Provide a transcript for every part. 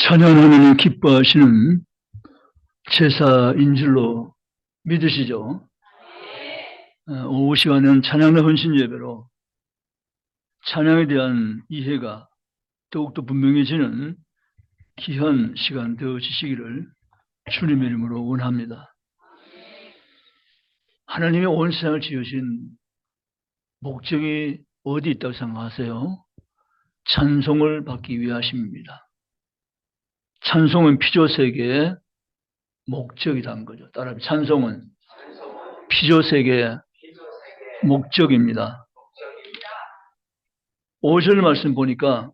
찬양하느님 기뻐하시는 제사인 줄로 믿으시죠? 오후 시간은 찬양의 헌신 예배로 찬양에 대한 이해가 더욱더 분명해지는 귀한 시간 되어지시기를 주님의 이름으로 원합니다. 하나님이 온 세상을 지으신 목적이 어디 있다고 생각하세요? 찬송을 받기 위하심입니다. 찬송은 피조세계의 목적이라는 거죠. 따라서 찬송은 피조세계의 목적입니다. 5절 말씀 보니까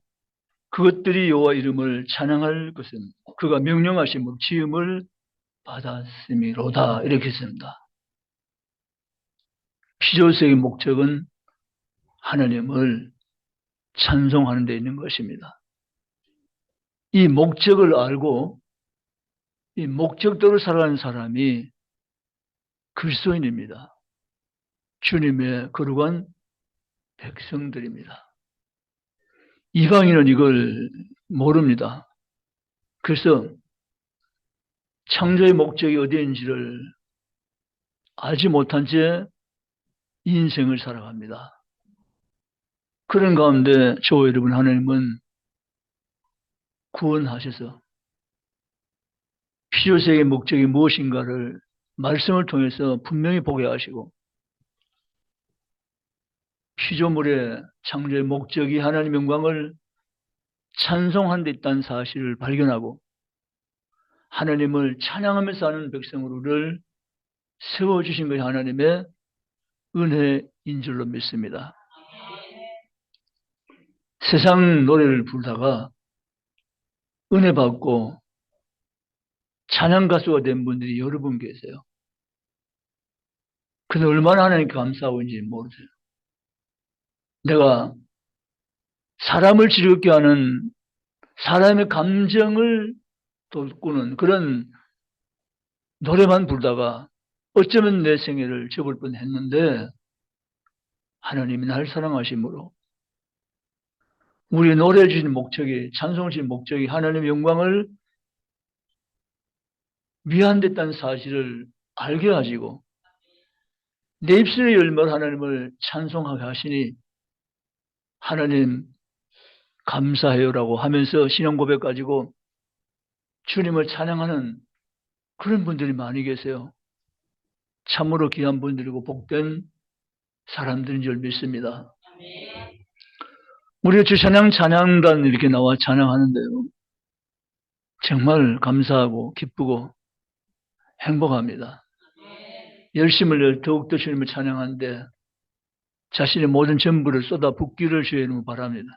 그것들이 여호와 이름을 찬양할 것은 그가 명령하심으로 지음을 받았음이로다 이렇게 했습니다. 피조세계의 목적은 하나님을 찬송하는 데 있는 것입니다. 이 목적을 알고 이 목적대로 살아가는 사람이 그리스도인입니다. 주님의 거룩한 백성들입니다. 이방인은 이걸 모릅니다. 그래서 창조의 목적이 어디인지를 알지 못한 채 인생을 살아갑니다. 그런 가운데 저와 여러분 하나님은 구원하셔서 피조세계의 목적이 무엇인가를 말씀을 통해서 분명히 보게 하시고 피조물의 창조의 목적이 하나님의 영광을 찬송하는 데 있다는 사실을 발견하고 하나님을 찬양하며 사는 백성으로를 세워주신 것이 하나님의 은혜인 줄로 믿습니다. 세상 노래를 부르다가 은혜 받고 찬양 가수가 된 분들이 여러 분 계세요. 근데 얼마나 하나님께 감사하고 있는지 모르세요. 내가 사람을 즐겁게 하는 사람의 감정을 돋구는 그런 노래만 부르다가 어쩌면 내 생애를 접을 뻔했는데 하나님이 날 사랑하심으로 우리 노래 주신 목적이 찬송을 주신 목적이 하나님의 영광을 위한댔다는 사실을 알게 하시고 내 입술의 열매로 하나님을 찬송하게 하시니 하나님 감사해요라고 하면서 신앙 고백 가지고 주님을 찬양하는 그런 분들이 많이 계세요. 참으로 귀한 분들이고 복된 사람들인 줄 믿습니다. 우리가 주찬양 찬양단 이렇게 나와 찬양하는데요. 정말 감사하고 기쁘고 행복합니다. 열심을 내어 더욱더 주님을 찬양하는데 자신의 모든 전부를 쏟아붓기를 주의 이름으로 바랍니다.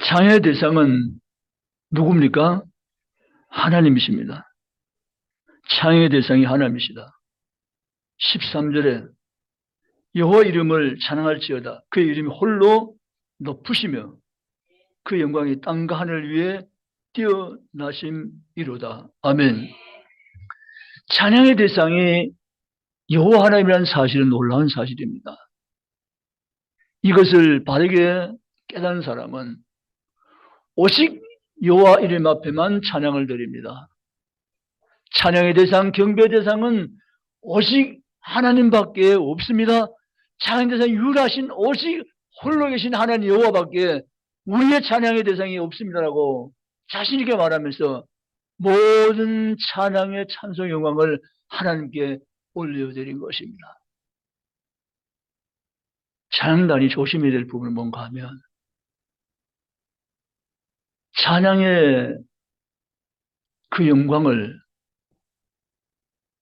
찬양의 대상은 누굽니까? 하나님이십니다. 찬양의 대상이 하나님이시다. 13절에 여호와 이름을 찬양할지어다. 그의 이름이 홀로 높으시며 그 영광이 땅과 하늘 위에 뛰어나심이로다. 아멘. 찬양의 대상이 여호와 하나님이라는 사실은 놀라운 사실입니다. 이것을 바르게 깨닫는 사람은 오직 여호와 이름 앞에만 찬양을 드립니다. 찬양의 대상, 경배의 대상은 오직 하나님밖에 없습니다. 찬양의 대상 유일하신 오직 홀로 계신 하나님 여호와밖에 우리의 찬양의 대상이 없습니다라고 자신 있게 말하면서 모든 찬양의 찬송 영광을 하나님께 올려드린 것입니다. 찬양단이 조심해야 될 부분은 뭔가 하면 찬양의 그 영광을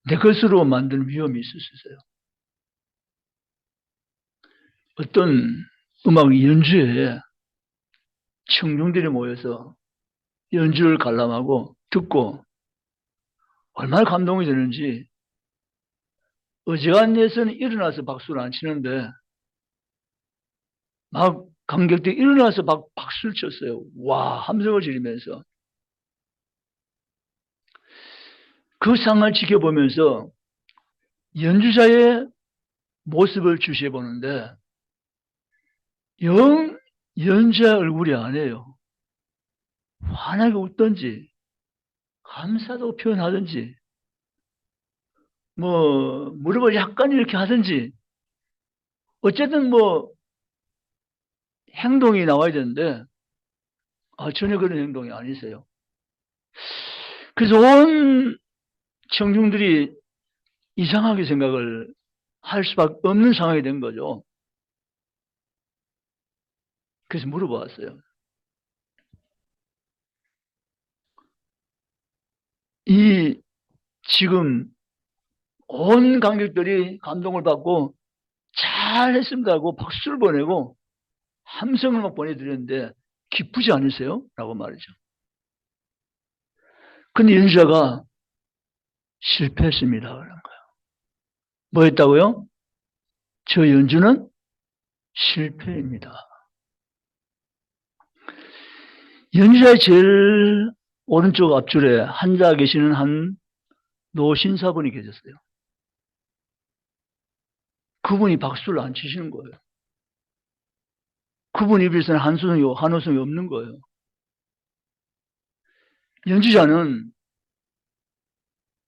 내 것으로 만드는 위험이 있을 수 있어요. 어떤 음악 연주회에 청중들이 모여서 연주를 관람하고 듣고 얼마나 감동이 되는지 어지간해서는 일어나서 박수를 안 치는데 막 관객들이 일어나서 박수를 쳤어요. 와, 함성을 지르면서. 그 상황을 지켜보면서 연주자의 모습을 주시해 보는데 영 연주자 얼굴이 아니에요. 환하게 웃든지 감사도 표현하든지 뭐 무릎을 약간 이렇게 하든지 어쨌든 뭐 행동이 나와야 되는데 전혀 그런 행동이 아니세요. 그래서 온 청중들이 이상하게 생각을 할 수밖에 없는 상황이 된 거죠. 그래서 물어봤어요. 이 지금 온 관객들이 감동을 받고 잘했습니다 하고 박수를 보내고 함성을 막 보내드렸는데 기쁘지 않으세요? 라고 말이죠. 근데 연주자가 실패했습니다. 그런 거예요. 뭐 했다고요? 저 연주는 실패입니다. 연주자의 제일 오른쪽 앞줄에 앉아 계시는 한 노신사분이 계셨어요. 그분이 박수를 안 치시는 거예요. 그분 입에서는 한호성이 없는 거예요. 연주자는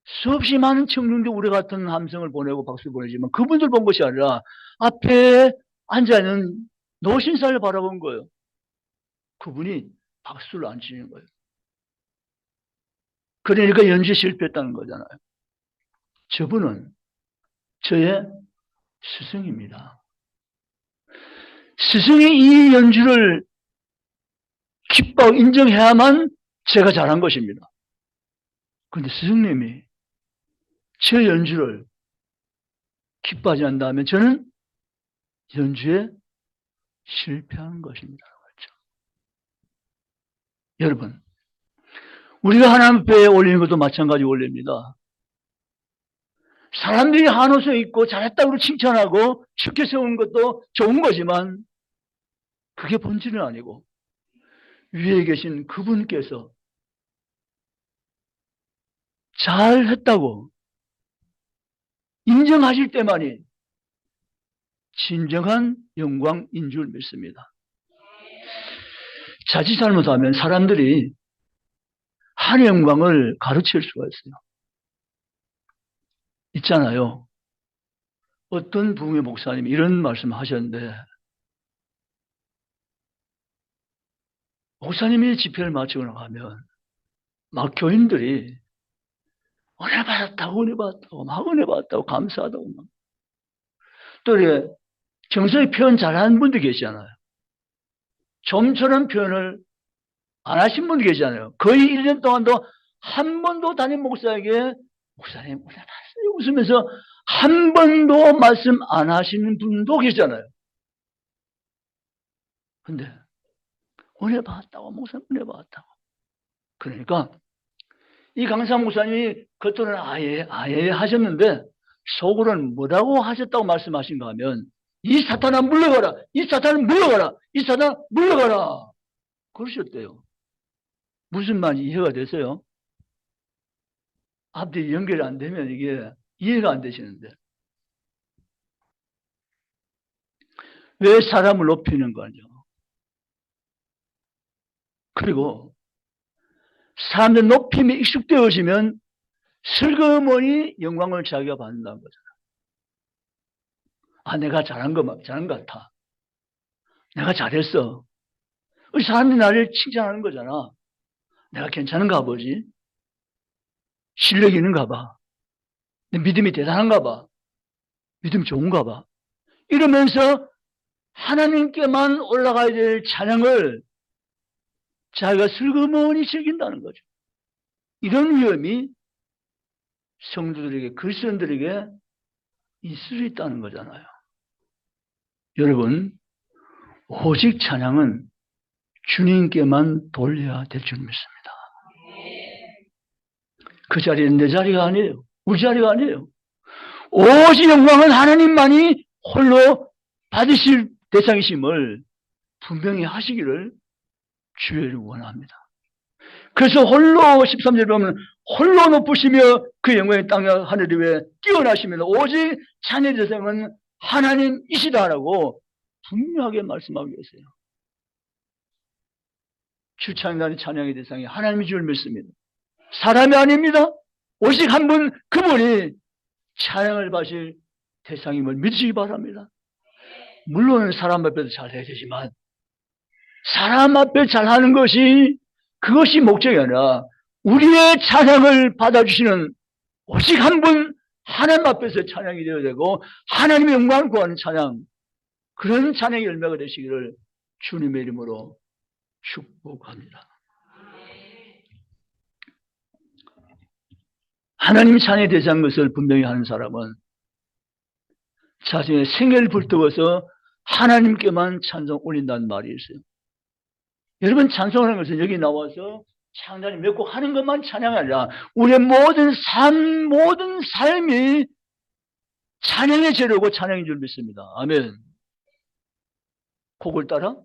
수없이 많은 청중들 우리 같은 함성을 보내고 박수를 보내지만 그분들 본 것이 아니라 앞에 앉아있는 노신사를 바라본 거예요. 그분이 박수를 안 치는 거예요. 그러니까 연주에 실패했다는 거잖아요. 저분은 저의 스승입니다. 스승이 이 연주를 기뻐 인정해야만 제가 잘한 것입니다. 그런데 스승님이 제 연주를 기뻐하지 않는다면 저는 연주에 실패한 것입니다. 그렇죠? 여러분, 우리가 하나님 앞에 올리는 것도 마찬가지 올립니다. 사람들이 한호성 있고 잘했다고 칭찬하고 축해 세우는 것도 좋은 거지만 그게 본질은 아니고 위에 계신 그분께서 잘했다고 인정하실 때만이 진정한 영광인 줄 믿습니다. 자칫 잘못하면 사람들이 하나님의 영광을 가르칠 수가 있어요. 있잖아요. 어떤 부흥회 목사님이 이런 말씀을 하셨는데 목사님이 집회를 마치고 나가면 막 교인들이 은혜 받았다고 은혜 받았다고 막 은혜 받았다고 감사하다고 막. 또 이렇게 정서의 표현 잘하는 분도 계시잖아요. 좀처럼 표현을 안 하신 분도 계시잖아요. 거의 1년 동안도 한 번도 담임 목사에게 목사님 은혜 받았어요 웃으면서 한 번도 말씀 안 하시는 분도 계시잖아요. 근데 은혜 받았다고 목사님 은혜 받았다고. 그러니까 이 강사 목사님이 겉으로는 아예 하셨는데 속으로는 뭐라고 하셨다고 말씀하신가 하면 이 사탄아 물러가라 이 사탄아 물러가라 이 사탄아 물러가라 그러셨대요. 무슨 말인지 이해가 되세요? 앞뒤 연결이 안 되면 이게 이해가 안 되시는데 왜 사람을 높이는 거죠? 그리고 사람들 높임에 익숙되어지면 슬그머니 영광을 자기가 받는다는 거잖아. 내가 잘한 것 같아. 내가 잘했어. 사람들이 나를 칭찬하는 거잖아. 내가 괜찮은가 보지. 실력이 있는가 봐. 내 믿음이 대단한가 봐. 믿음이 좋은가 봐. 이러면서 하나님께만 올라가야 될 찬양을 자기가 슬그머니 즐긴다는 거죠. 이런 위험이 성도들에게, 그리스도인들에게 있을 수 있다는 거잖아요. 여러분, 오직 찬양은 주님께만 돌려야 될 줄 믿습니다. 그 자리는 내 자리가 아니에요. 우리 자리가 아니에요. 오직 영광은 하나님만이 홀로 받으실 대상이심을 분명히 하시기를 주의를 원합니다. 그래서 홀로 13절에 보면 홀로 높으시며 그 영광의 땅 하늘 위에 뛰어나시면 오직 찬양의 대상은 하나님이시다라고 분명하게 말씀하고 계세요. 주창단의 찬양의 대상이 하나님이 줄 믿습니다. 사람이 아닙니다. 오직 한 분 그분이 찬양을 받으실 대상임을 믿으시기 바랍니다. 물론 사람 앞에도 잘 해야 되지만 사람 앞에 잘하는 것이 그것이 목적이 아니라 우리의 찬양을 받아주시는 오직 한 분 하나님 앞에서 찬양이 되어야 되고 하나님의 영광을 구하는 찬양, 그런 찬양의 열매가 되시기를 주님의 이름으로 축복합니다. 하나님이 찬양이 되지 않은 것을 분명히 하는 사람은 자신의 생애를 불태워서 하나님께만 찬송 올린다는 말이 있어요. 여러분, 찬송하는 것은 여기 나와서 창단이 몇 곡 하는 것만 찬양이 아니라 우리의 모든 삶이 찬양의 재료고 찬양인 줄 믿습니다. 아멘. 곡을 따라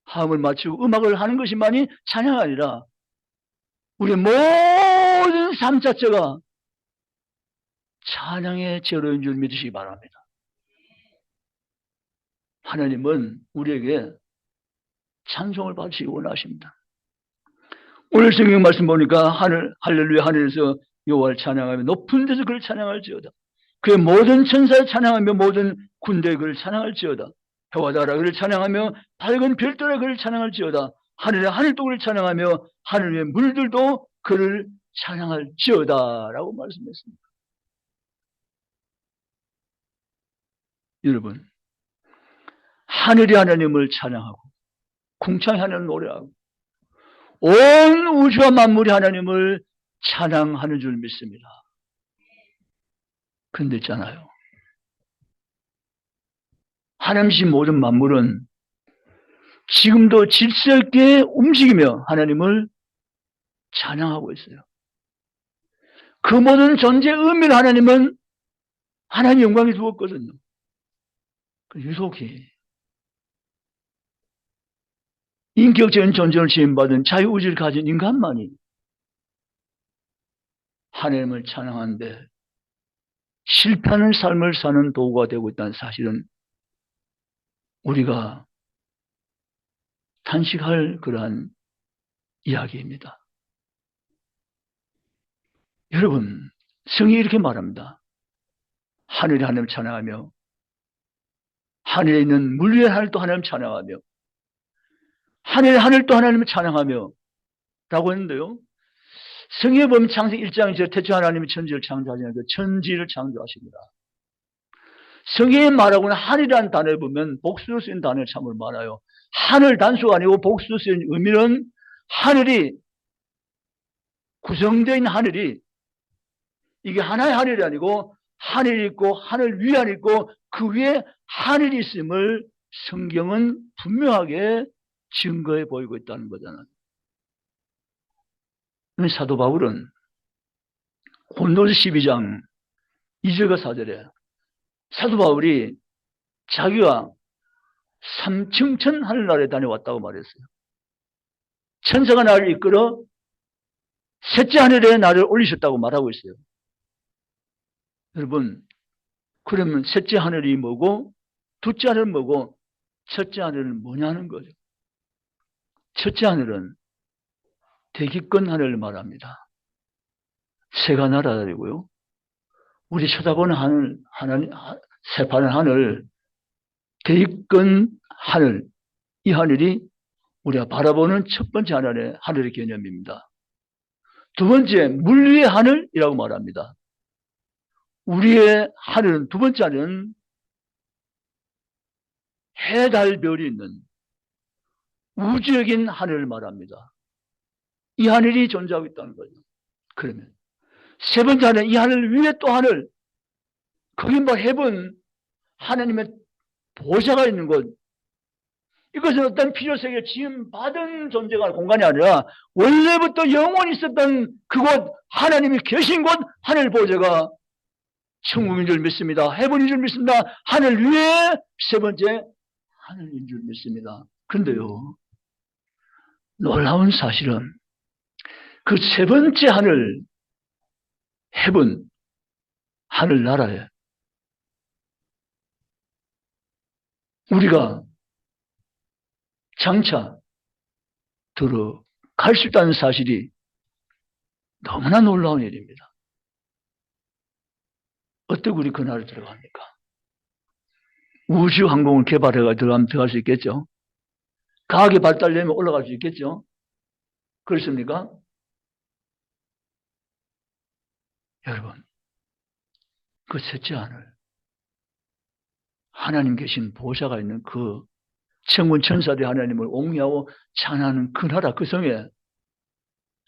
화음을 맞추고 음악을 하는 것이만이 찬양이 아니라 우리의 모든 삶 자체가 찬양의 재료인 줄 믿으시기 바랍니다. 하나님은 우리에게 찬송을 받으시기 원하십니다. 오늘 성경 말씀 보니까 할렐루야 하늘에서 여호와를 찬양하며 높은 데서 그를 찬양할지어다. 그의 모든 천사를 찬양하며 모든 군대에 그를 찬양할지어다. 해와 달아 그를 찬양하며 밝은 별들에 그를 찬양할지어다. 하늘의 하늘도 그를 찬양하며 하늘 위의 물들도 그를 찬양할지어다 라고 말씀했습니다. 여러분, 하늘이 하나님을 찬양하고 궁창이 하나님을 노래하고 온 우주와 만물이 하나님을 찬양하는 줄 믿습니다. 그런데 있잖아요, 하나님이신 모든 만물은 지금도 질서 있게 움직이며 하나님을 찬양하고 있어요. 그 모든 존재의 의미를 하나님은 하나님의 영광에 두었거든요. 유독히 인격적인 존재를 지음받은 자유의지를 가진 인간만이 하나님을 찬양하는데 실패하는 삶을 사는 도구가 되고 있다는 사실은 우리가 탄식할 그러한 이야기입니다. 여러분, 성경이 이렇게 말합니다. 하늘이 하나님을 찬양하며 하늘에 있는 물 위의 하늘도 하나님을 찬양하며 하늘의 하늘도 하나님을 찬양하며 라고 했는데요, 성경에 보면 창세기 1장에서 태초 하나님이 천지를 창조하시는 그 천지를 창조하십니다. 성경에 말하고는 하늘이라는 단어에 보면 복수로 쓰인 단어가 참으로 많아요. 하늘 단수가 아니고 복수로 쓰인 의미는 하늘이 구성되어 있는 하늘이 이게 하나의 하늘이 아니고 하늘이 있고 하늘 위에 하늘이 있고 그 위에 하늘이 있음을 성경은 분명하게 증거해 보이고 있다는 거잖아요. 사도 바울은 고린도서 12장 2절과 4절에 사도 바울이 자기가 3층천 하늘나라에 다녀왔다고 말했어요. 천사가 나를 이끌어 셋째 하늘에 나를 올리셨다고 말하고 있어요. 여러분, 그러면 셋째 하늘이 뭐고 둘째 하늘은 뭐고 첫째 하늘은 뭐냐는 거죠. 첫째 하늘은 대기권 하늘을 말합니다. 새가 날아다니고요, 우리 쳐다보는 하늘, 새파란 하늘, 대기권 하늘, 이 하늘이 우리가 바라보는 첫 번째 하늘의 개념입니다. 두 번째, 물 위의 하늘이라고 말합니다. 우리의 하늘은, 두 번째 하늘은 해, 달, 별이 있는 우주적인 하늘을 말합니다. 이 하늘이 존재하고 있다는 거죠. 그러면 세 번째 하늘, 이 하늘 위에 또 하늘, 거기 뭐 헤븐, 하나님의 보좌가 있는 곳, 이것은 어떤 필요성에 지음받은 존재가 공간이 아니라 원래부터 영원히 있었던 그곳, 하나님이 계신 곳, 하늘 보좌가 천국인 줄 믿습니다. 헤븐인 줄 믿습니다. 하늘 위에 세 번째 하늘인 줄 믿습니다. 그런데요, 놀라운 사실은 그 세 번째 하늘, 헤븐, 하늘나라에 우리가 장차 들어갈 수 있다는 사실이 너무나 놀라운 일입니다. 어떻게 우리 그날을 들어갑니까? 우주항공을 개발해가 들어갈 수 있겠죠? 과학이 발달되면 올라갈 수 있겠죠? 그렇습니까? 여러분, 그 셋째 하늘, 하나님 계신 보좌가 있는 그 천군 천사들이 하나님을 옹야하고 찬하는 그 나라, 그 성에,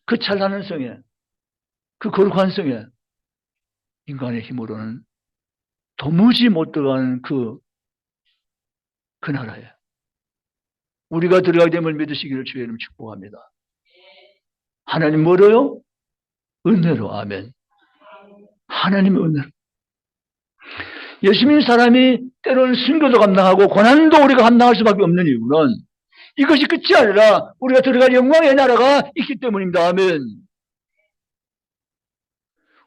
그 찬란한 성에, 그 거룩한 성에 인간의 힘으로는 도무지 못 들어가는 그 나라에 우리가 들어가게 됨을 믿으시기를 주의 이름 축복합니다. 하나님 뭐로요? 은혜로. 아멘. 하나님의 은혜로. 예수 믿는 사람이 때로는 순교도 감당하고 고난도 우리가 감당할 수밖에 없는 이유는 이것이 끝이 아니라 우리가 들어갈 영광의 나라가 있기 때문입니다. 아멘.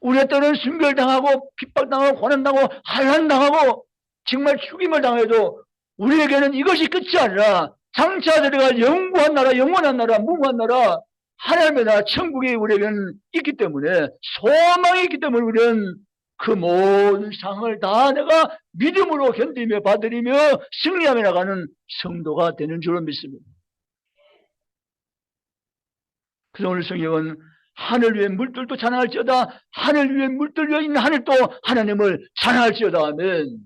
우리가 때로는 순교를 당하고 핍박당하고 고난당하고 환난당하고 정말 죽임을 당해도 우리에게는 이것이 끝이 아니라 장차 들어갈 영구한 나라, 영원한 나라, 무궁한 나라, 하나님의 나라, 천국이 우리에게는 있기 때문에, 소망이 있기 때문에 우리는 그 모든 상을 다 내가 믿음으로 견디며 받으리며 승리하며 나가는 성도가 되는 줄로 믿습니다. 그래서 오늘 성경은 하늘 위에 물들도 찬양할지어다, 하늘 위에 물들 위에 있는 하늘도 하나님을 찬양할지어다 하면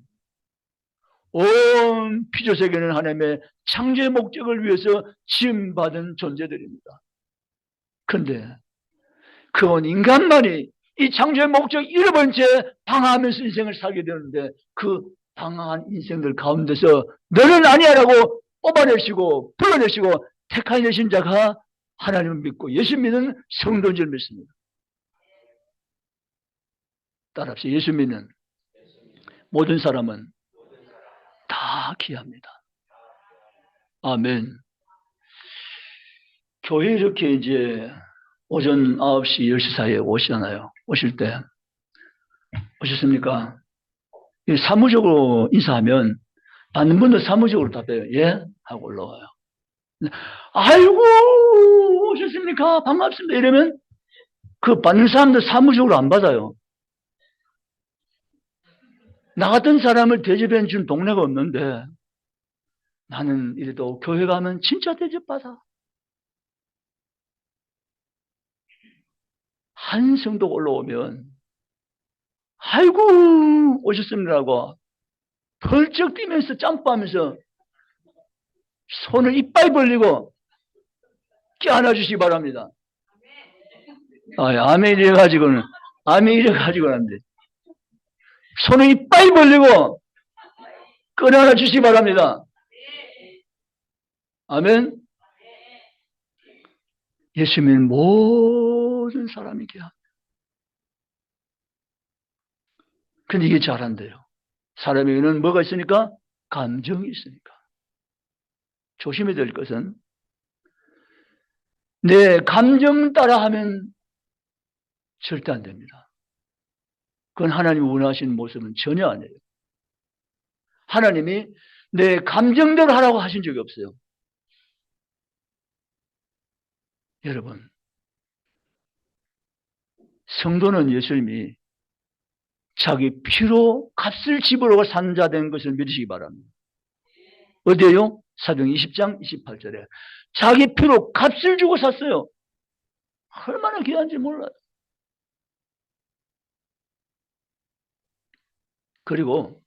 온 피조세계는 하나님의 창조의 목적을 위해서 지음받은 존재들입니다. 그런데 그 온 인간만이 이 창조의 목적 잃어버린 채 방황하면서 인생을 살게 되는데 그 방황한 인생들 가운데서 너는 아니야라고 뽑아내시고 불러내시고 택하내신 자가 하나님을 믿고 예수 믿는 성도인 줄 믿습니다. 따라합시다. 예수 믿는 모든 사람은 다 귀합니다. 아멘. 교회 이렇게 이제 오전 9시, 10시 사이에 오시잖아요. 오실 때 오셨습니까? 사무적으로 인사하면 받는 분도 사무적으로 답해요. 예? 하고 올라와요. 아이고 오셨습니까? 반갑습니다. 이러면 그 받는 사람들 사무적으로 안 받아요. 나 같은 사람을 대접해 준 동네가 없는데 나는 이래도 교회 가면 진짜 대접받아. 한 성도 올라오면 아이고 오셨습니다라고 펄쩍 뛰면서 점프하면서 손을 이빨 벌리고 껴안아 주시기 바랍니다. 아멘 이래가지고는 안 돼. 손을 이빨 벌리고 끌어안아 주시기 바랍니다. 아멘. 예수 믿는 모든 사람이 귀합니다. 근데 이게 잘 안 돼요. 사람에게는 뭐가 있으니까? 감정이 있으니까. 조심해야 될 것은 내 감정 따라 하면 절대 안 됩니다. 그건 하나님이 원하시는 모습은 전혀 아니에요. 하나님이 내 감정대로 하라고 하신 적이 없어요. 여러분, 성도는 예수님이 자기 피로 값을 지불하고 산 자 된 것을 믿으시기 바랍니다. 어디에요? 사도행 20장 28절에 자기 피로 값을 주고 샀어요. 얼마나 귀한지 몰라요. 그리고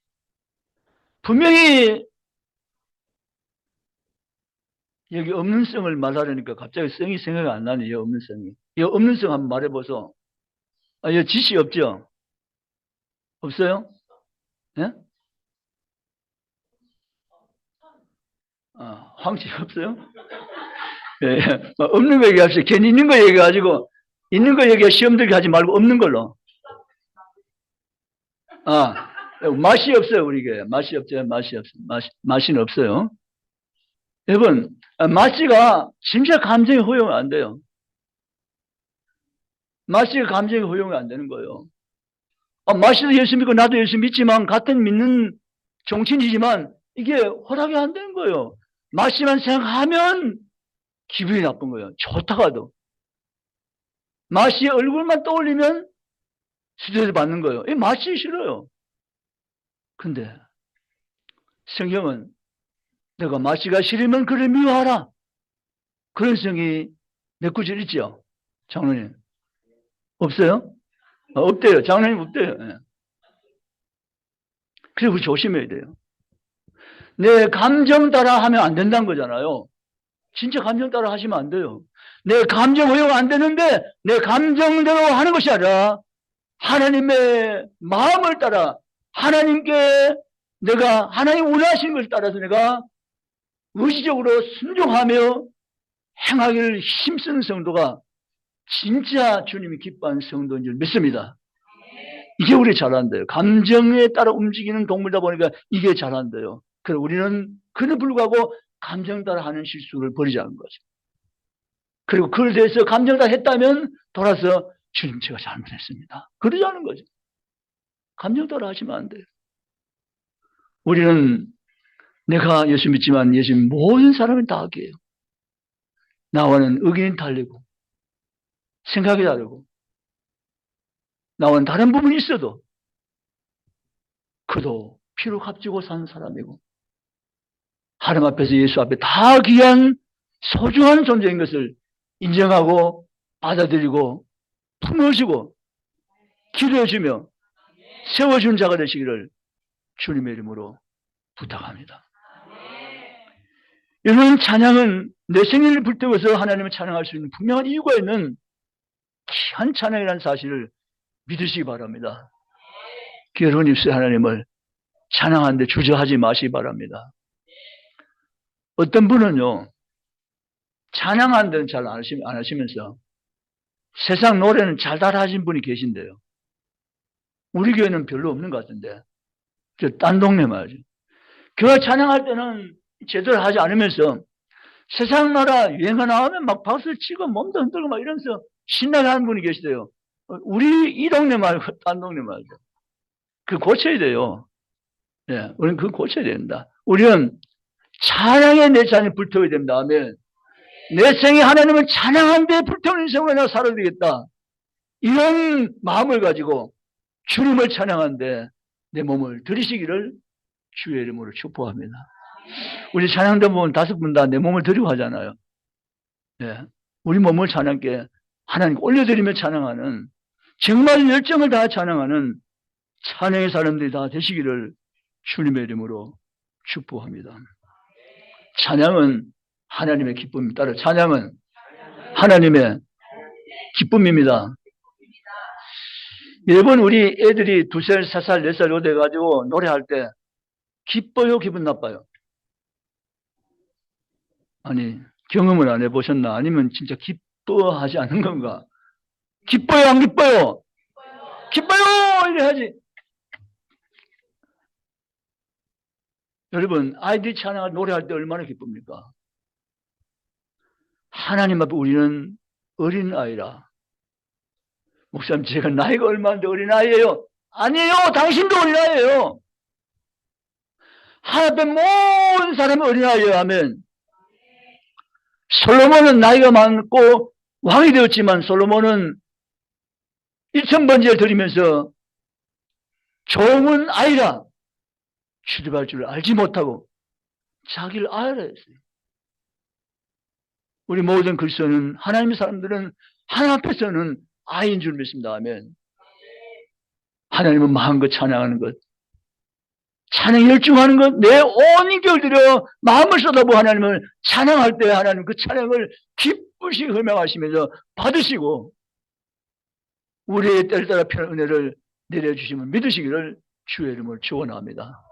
분명히 여기 없는 성을 말하려니까 갑자기 성이 생각이 안 나네요. 없는 성이. 이 없는 성 한번 말해보소. 여기 지시 없죠? 없어요? 예? 황치 없어요? 예, 없는 거 얘기합시다. 괜히 있는 거 얘기해가지고, 있는 거 얘기해 시험 들게 하지 말고 없는 걸로. 맛이 없어요, 우리게. 맛이 없죠. 맛이 없어요. 맛은 없어요. 여러분, 맛이가 진짜 감정이 허용이 안 돼요. 맛이가 감정이 허용이 안 되는 거예요. 맛이도 예수 믿고 나도 예수 믿지만 같은 믿는 정치인이지만 이게 허락이 안 되는 거예요. 맛이만 생각하면 기분이 나쁜 거예요. 좋다가도. 맛이 얼굴만 떠올리면 스트레스 받는 거예요. 이 맛이 싫어요. 근데 성경은 내가 맛이가 싫으면 그를 미워하라. 그런 성이 몇 구절 있죠? 장로님. 없어요? 없대요. 장로님 없대요. 네. 그래서 우리 조심해야 돼요. 내 감정 따라 하면 안 된다는 거잖아요. 진짜 감정 따라 하시면 안 돼요. 내 감정 허용 안 되는데 내 감정대로 하는 것이 아니라 하나님의 마음을 따라 하나님께 내가 하나님 원하시는 것을 따라서 내가 의지적으로 순종하며 행하기를 힘쓰는 성도가 진짜 주님이 기뻐하는 성도인 줄 믿습니다. 이게 우리 잘한대요. 감정에 따라 움직이는 동물이다 보니까 이게 잘한대요. 그래서 우리는 그에 불구하고 감정 따라 하는 실수를 버리자는 거죠. 그리고 그걸 대해서 감정 따라 했다면 돌아서 주님 제가 잘못했습니다. 그러자는 거죠. 감정 따라 하시면 안 돼요. 우리는 내가 예수 믿지만 예수 모든 사람은 다 악이에요. 나와는 의견이 달리고 생각이 다르고 나와는 다른 부분이 있어도 그도 피로 값지고 사는 사람이고 하나님 앞에서 예수 앞에 다 귀한 소중한 존재인 것을 인정하고 받아들이고 품어주고 기도해주며 세워준 자가 되시기를 주님의 이름으로 부탁합니다. 여러분, 찬양은 내 생일을 불태워서 하나님을 찬양할 수 있는 분명한 이유가 있는 귀한 찬양이라는 사실을 믿으시기 바랍니다. 여러분 입술에 하나님을 찬양하는데 주저하지 마시기 바랍니다. 어떤 분은요, 찬양하는 데는 잘 안 하시면서 세상 노래는 잘 따라하신 분이 계신데요. 우리 교회는 별로 없는 것 같은데, 딴 동네 말이죠. 교회 찬양할 때는 제대로 하지 않으면서 세상 나라 유행가 나오면 막 박수를 치고 몸도 흔들고 막 이러면서 신나게 하는 분이 계시대요. 우리 이 동네 말고 딴 동네 말이죠. 그 고쳐야 돼요. 예, 우리는 그거 고쳐야 된다. 우리는 찬양에 내 자신이 불태워야 된다 하면 내 생에 하나님을 찬양한 데 불태우는 인생으로 내가 살아야 되겠다. 이런 마음을 가지고 주님을 찬양하는데 내 몸을 들이시기를 주의 이름으로 축복합니다. 우리 찬양대 보면 5분 다 내 몸을 드리고 하잖아요. 예, 우리 몸을 찬양께 하나님 올려드리며 찬양하는 정말 열정을 다해 찬양하는 찬양의 사람들이 다 되시기를 주님의 이름으로 축복합니다. 찬양은 하나님의 기쁨입니다. 따라 찬양은 하나님의 기쁨입니다. 매번 우리 애들이 2살, 3살, 4살 요 돼가지고 노래할 때 기뻐요, 기분 나빠요? 아니, 경험을 안 해보셨나? 아니면 진짜 기뻐하지 않는 건가? 기뻐요, 안 기뻐요? 기뻐요! 이래 하지. 여러분, 아이들이 찬양할 노래할 때 얼마나 기쁩니까? 하나님 앞에 우리는 어린아이라. 목사님, 제가 나이가 얼마인데 어린아이예요? 아니에요! 당신도 어린아이예요! 하나님 앞에 모든 사람이 어린아이예요 하면 솔로몬은 나이가 많고 왕이 되었지만 솔로몬은 1000번째를 드리면서 종은 아이라 출입할 줄 알지 못하고 자기를 아이라 했어요. 우리 모든 그리스도는 하나님의 사람들은 하나님 앞에서는 아이인 줄 믿습니다 하면 하나님은 마음껏 찬양하는 것, 찬양에 열중하는 것, 내 온 인격을 들여 마음을 쏟아부어 하나님을 찬양할 때 하나님 그 찬양을 기쁘시 흠명하시면서 받으시고 우리의 때를 따라 편한 은혜를 내려주심을 믿으시기를 주의 이름을 축원합니다.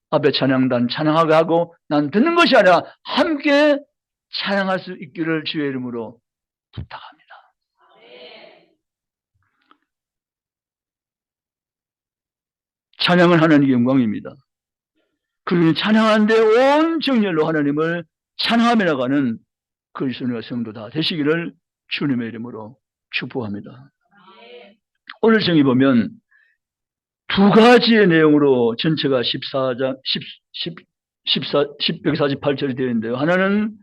앞에 찬양단 찬양하게 하고 난 듣는 것이 아니라 함께 찬양할 수 있기를 주의 이름으로 부탁합니다. 찬양은 하나님의 영광입니다. 그리고 찬양하는데 온 정열로 하나님을 찬양하며 나가는 그리스도의 성도 다 되시기를 주님의 이름으로 축복합니다. 오늘 성에 보면 두 가지의 내용으로 전체가 14장, 148절이 되어 있는데요. 하나는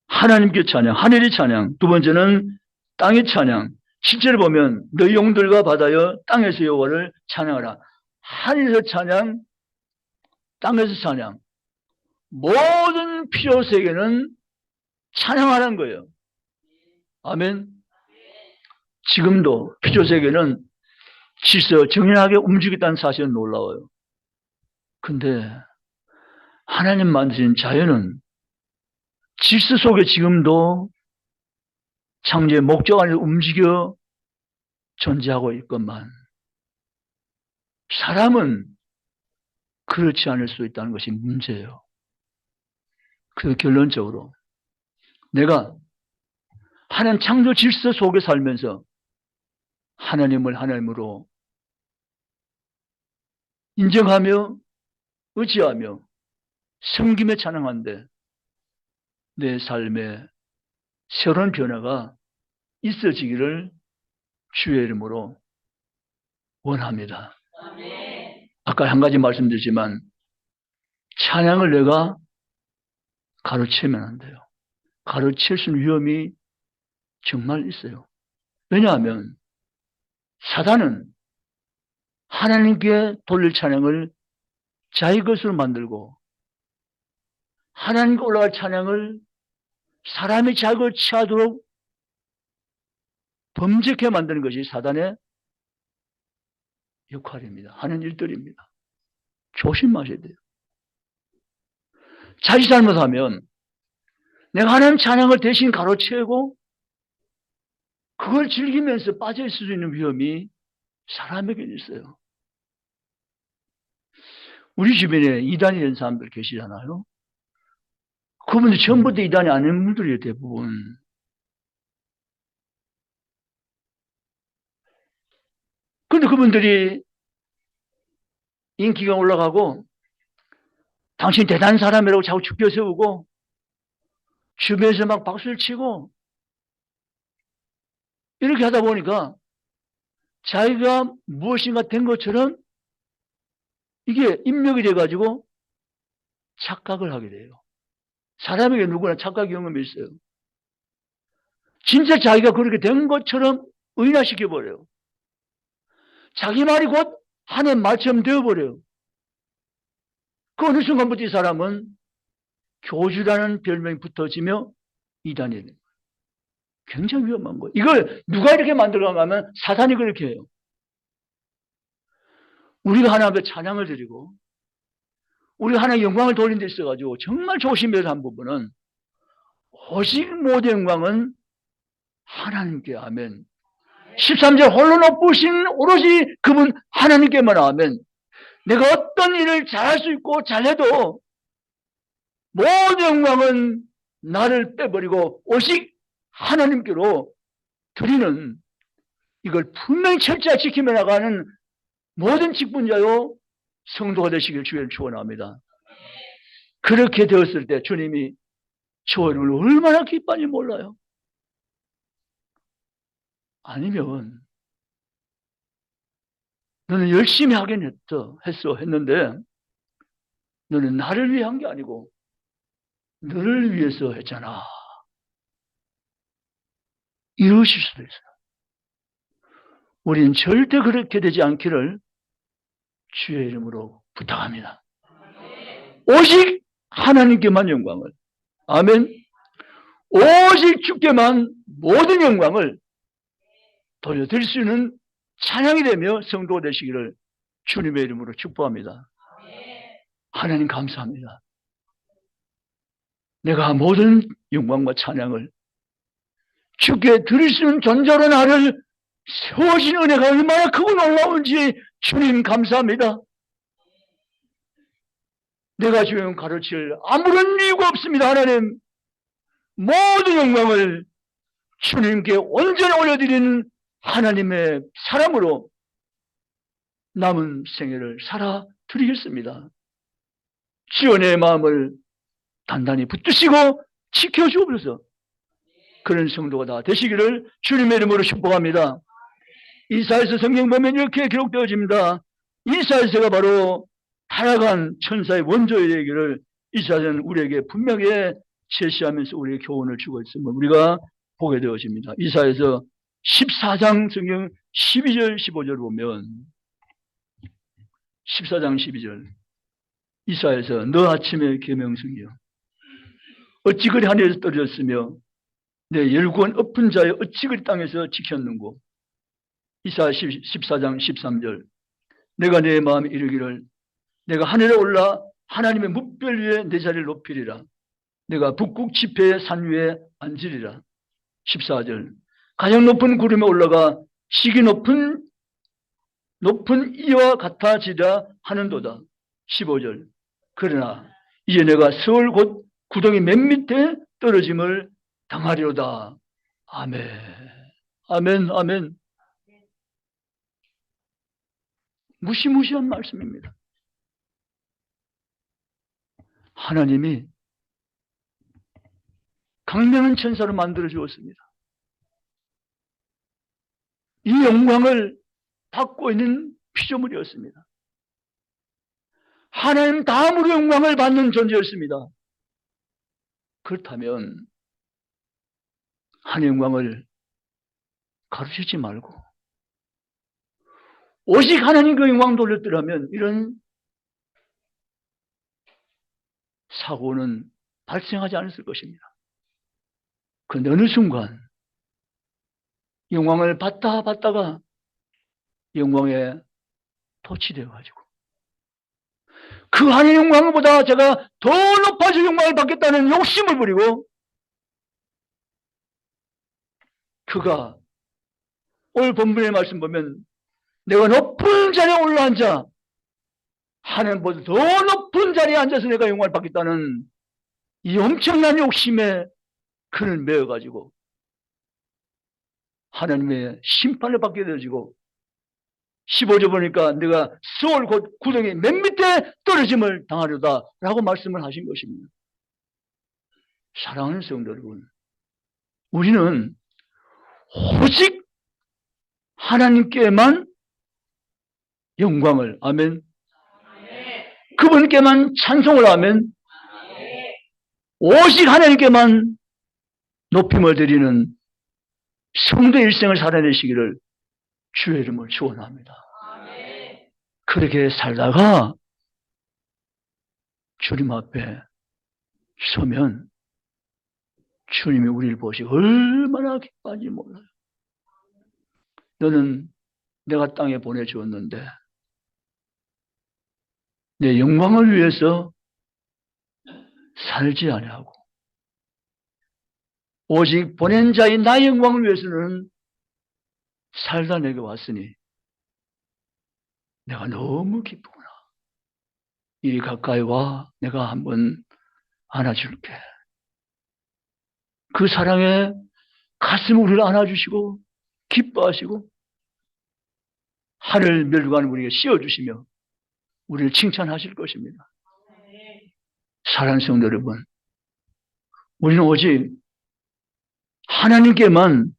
하나님께 찬양, 하늘의 찬양. 두 번째는 땅의 찬양. 실제로 보면 너희 용들과 바다여 땅에서 여호와를 찬양하라. 하늘에서 찬양, 땅에서 찬양. 모든 피조세계는 찬양하는 거예요. 아멘. 지금도 피조세계는 질서 정연하게 움직였다는 사실은 놀라워요. 근데 하나님 만드신 자연은 질서 속에 지금도 창조의 목적 안에서 움직여 존재하고 있건만 사람은 그렇지 않을 수 있다는 것이 문제예요. 그래서 결론적으로 내가 하나님 창조 질서 속에 살면서 하나님을 하나님으로 인정하며 의지하며 섬김에 찬양하는데 내 삶에 새로운 변화가 있어지기를 주의 이름으로 원합니다. 아까 한 가지 말씀드렸지만 찬양을 내가 가르치면 안 돼요. 가르칠 수 있는 위험이 정말 있어요. 왜냐하면 사단은 하나님께 돌릴 찬양을 자기 것으로 만들고 하나님께 올라갈 찬양을 사람이 자기를 취하도록 범죄케 만드는 것이 사단의 역할입니다. 하는 일들입니다. 조심하셔야 돼요. 자칫 잘못하면 내가 하나님 찬양을 대신 가로채고 그걸 즐기면서 빠져 있을 수 있는 위험이 사람에게 있어요. 우리 주변에 이단이 된 사람들 계시잖아요. 그분들 전부 다 이단이 아닌 분들이에요, 대부분. 그런데 그분들이 인기가 올라가고 당신 대단한 사람이라고 자꾸 죽여 세우고 주변에서 막 박수를 치고 이렇게 하다 보니까 자기가 무엇인가 된 것처럼 이게 입력이 돼가지고 착각을 하게 돼요. 사람에게 누구나 착각 경험이 있어요. 진짜 자기가 그렇게 된 것처럼 의인화시켜버려요. 자기 말이 곧 하나님 말처럼 되어버려요. 그 어느 순간부터 이 사람은 교주라는 별명이 붙어지며 이단이 돼요. 굉장히 위험한 거예요. 이걸 누가 이렇게 만들어가 하면 사단이 그렇게 해요. 우리가 하나님 앞에 찬양을 드리고 우리가 하나님의 영광을 돌린 데 있어가지고 정말 조심해야 한 부분은 오직 모든 영광은 하나님께. 아멘. 13절 홀로 높으신 오로지 그분 하나님께만. 아멘. 내가 어떤 일을 잘할 수 있고 잘해도 모든 영광은 나를 빼버리고 오직 하나님께로 드리는, 이걸 분명히 철저히 지키며 나가는 모든 직분자요 성도가 되시길 주의를 축원합니다. 그렇게 되었을 때 주님이 저를 얼마나 기뻐하는지 몰라요. 아니면 너는 열심히 하긴 했는데 너는 나를 위한 게 아니고 너를 위해서 했잖아. 이러실 수도 있어요. 우리는 절대 그렇게 되지 않기를 주의 이름으로 부탁합니다. 오직 하나님께만 영광을. 아멘. 오직 주께만 모든 영광을 돌려드릴 수 있는 찬양이 되며 성도가 되시기를 주님의 이름으로 축복합니다. 하나님 감사합니다. 내가 모든 영광과 찬양을 주께 드릴 수 있는 존재로 나를 세워진 은혜가 얼마나 크고 놀라운지 주님 감사합니다. 내가 지금 가르칠 아무런 이유가 없습니다. 하나님, 모든 영광을 주님께 온전히 올려드리는 하나님의 사람으로 남은 생애를 살아드리겠습니다. 주여 내 마음을 단단히 붙드시고 지켜주옵소서. 그런 성도가 다 되시기를 주님의 이름으로 축복합니다. 이사야서 성경 보면 이렇게 기록되어집니다. 이사야서가 바로 타락한 천사의 원조의 얘기를 이사야는 우리에게 분명히 제시하면서 우리에게 교훈을 주고 있음을 우리가 보게 되어집니다. 이사야서 14장 성경 12절 15절 보면 14장 12절 이사야서 너 아침의 계명성이여 어찌 그리 하늘에서 떨어졌으며 내 열권 엎은 자의 어찌 그리 땅에서 지켰는고. 이사야 14장 13절 내가 내 마음에 이르기를 내가 하늘에 올라 하나님의 뭇별 위에 내 자리를 높이리라. 내가 북극 지폐의 산 위에 앉으리라. 14절 가장 높은 구름에 올라가 시기 높은 이와 같아지라 하는도다. 15절 그러나 이제 내가 서울 곧 구덩이 맨 밑에 떨어짐을 당하리로다. 아멘. 아멘. 아멘. 무시무시한 말씀입니다. 하나님이 강명한 천사로 만들어 주었습니다. 이 영광을 받고 있는 피조물이었습니다. 하나님 다음으로 영광을 받는 존재였습니다. 그렇다면 하나님의 영광을 가르치지 말고 오직 하나님 그 영광 돌렸더라면 이런 사고는 발생하지 않았을 것입니다. 그런데 어느 순간 영광을 받다가 영광에 도취되어가지고 그 하나님의 영광보다 제가 더 높아진 영광을 받겠다는 욕심을 부리고 그가 오늘 본문의 말씀 보면 내가 높은 자리에 올라앉아 하나님보다 더 높은 자리에 앉아서 내가 영광을 받겠다는 이 엄청난 욕심에 그를 메어가지고 하나님의 심판을 받게 되어지고 15절 보니까 내가 서울 곧 구덩이 맨 밑에 떨어짐을 당하려다 라고 말씀을 하신 것입니다. 사랑하는 성도 여러분, 우리는 오직 하나님께만 영광을 아멘 그분께만 찬송을 하면 오직 하나님께만 높임을 드리는 성도의 일생을 살아내시기를 주의 이름을 축원합니다. 그렇게 살다가 주님 앞에 서면 주님이 우리를 보시고 얼마나 기뻐하는지 몰라요. 너는 내가 땅에 보내주었는데 내 영광을 위해서 살지 아니하고 오직 보낸 자인 나의 영광을 위해서는 살다 내게 왔으니 내가 너무 기쁘구나. 이리 가까이 와. 내가 한번 안아줄게. 그 사랑에 가슴 우리를 안아주시고 기뻐하시고 하늘 멸관을 우리에게 씌워주시며 우리를 칭찬하실 것입니다. 사랑하는 성도 여러분, 우리는 오직 하나님께만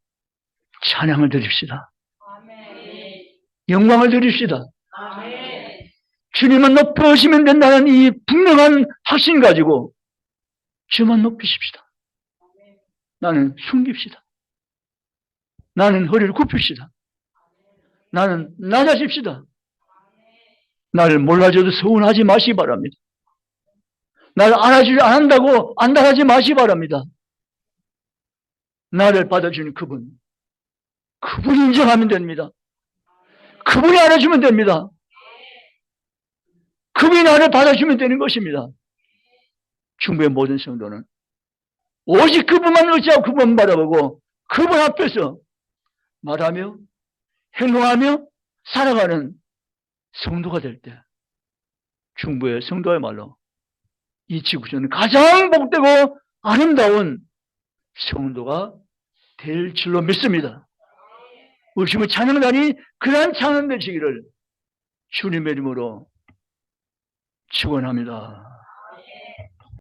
찬양을 드립시다. 영광을 드립시다. 주님만 높여오시면 된다는 이 분명한 확신 가지고 주만 높이십시다. 나는 숨깁시다. 나는 허리를 굽힙시다. 나는 낮아집시다. 나를 몰라줘도 서운하지 마시기 바랍니다. 나를 안아주지 않는다고 안달하지 마시기 바랍니다. 나를 받아주는 그분 인정하면 됩니다. 그분이 알아주면 됩니다. 그분이 나를 받아주면 되는 것입니다. 중부의 모든 성도는 오직 그분만 의지하고 그분만 바라보고 그분 앞에서 말하며 행동하며 살아가는 성도가 될 때 중부의 성도야말로 이 지구촌은 가장 복되고 아름다운 성도가 될 줄로 믿습니다. 우리 지금 찬양단이 그러한 찬양 되시기를 주님의 이름으로 축원합니다.